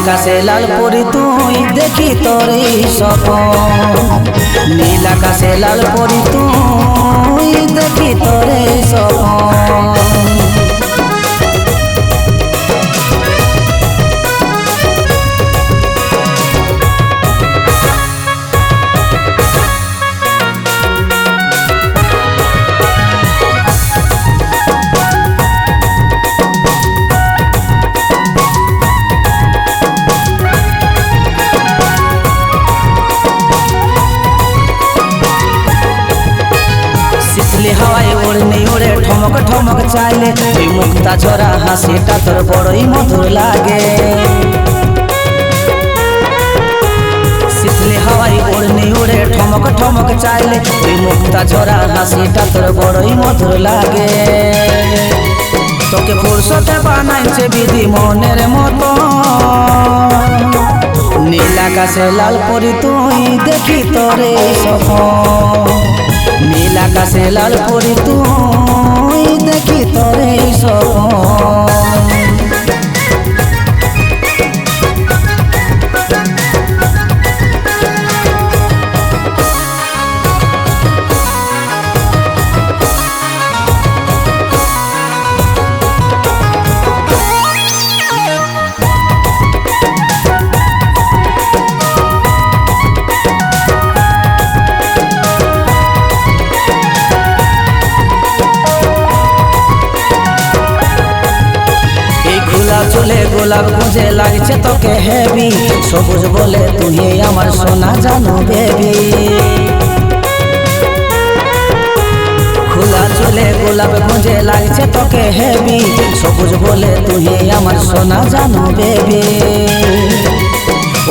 আকাশে লাল পরি তুই দেখি তোর এই স্বপন, নীল আকাশে লাল পরি তুই দেখি তোর এই স্বপন। হাওয়ায় ওড়নি ওড়ে ঠমক ঠমক চাইলে তুই মুক্তা ঝরা হাসিটা তোর বড়ই মধুর লাগে। শীতলে হাওয়ায় ওড়নি ওড়ে ঠমক ঠমক চাইলে তুই মুক্তা ঝরা হাসিটা তোর বড়ই মধুর লাগে। তোকে ফুরসতে বানাইছে বিধি মনের মতো, নীল আকাশে লাল পরি তুই দেখি তোর এই স্বপন, নীল আকাশে লাল পরি তুই দেখি তোর এই স্বপন। চলে গোলাপ খুঁজে লাগছে তোকে হেবি, সবুজ বলে তুই আমার সোনা জানো বেবি। খোলা চলে গোলাপ খুঁজে লাগছে তোকে হেবি, সবুজ বলে তুই আমার সোনা জানো বেবি।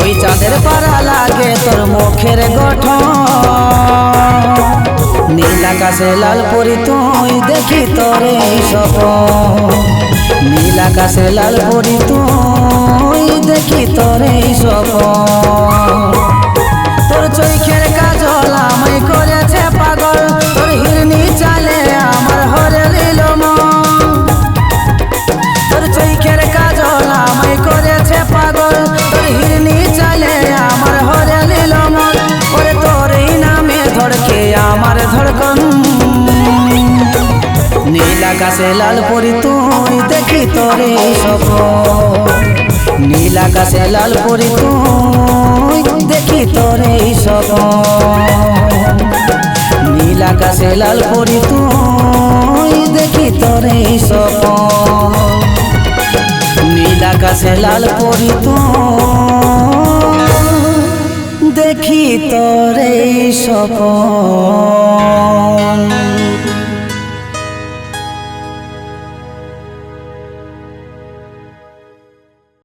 ওই চাঁদের পারা লাগে তোর মুখের গঠন, নীল আকাশে লাল পরি তুই দেখি তোর এই স্বপন, নীল আকাশে লাল পরি তুই দেখি তোর এই স্বপন। তোর চোখের কাজল আমায় করেছে পাগল, তোর হিরনি চালে আমার হরে লিল মন। তোর চোখের কাজল আমায় করেছে পাগল, তোর হিরনি চালে আমার হরে লিল মন। ওরে তোর এই নামে ধড়কে আমার ধড়কন, নীল আকাশে লাল পরি তুই দেখি তোর এই স্বপন, নীল আকাশে লাল পরি তুই দেখি তোর এই স্বপন, নীল আকাশে লাল পরি তুই দেখি তোর এই স্বপন, নীল আকাশে লাল পরি তুই দেখি তোর এই স্বপন।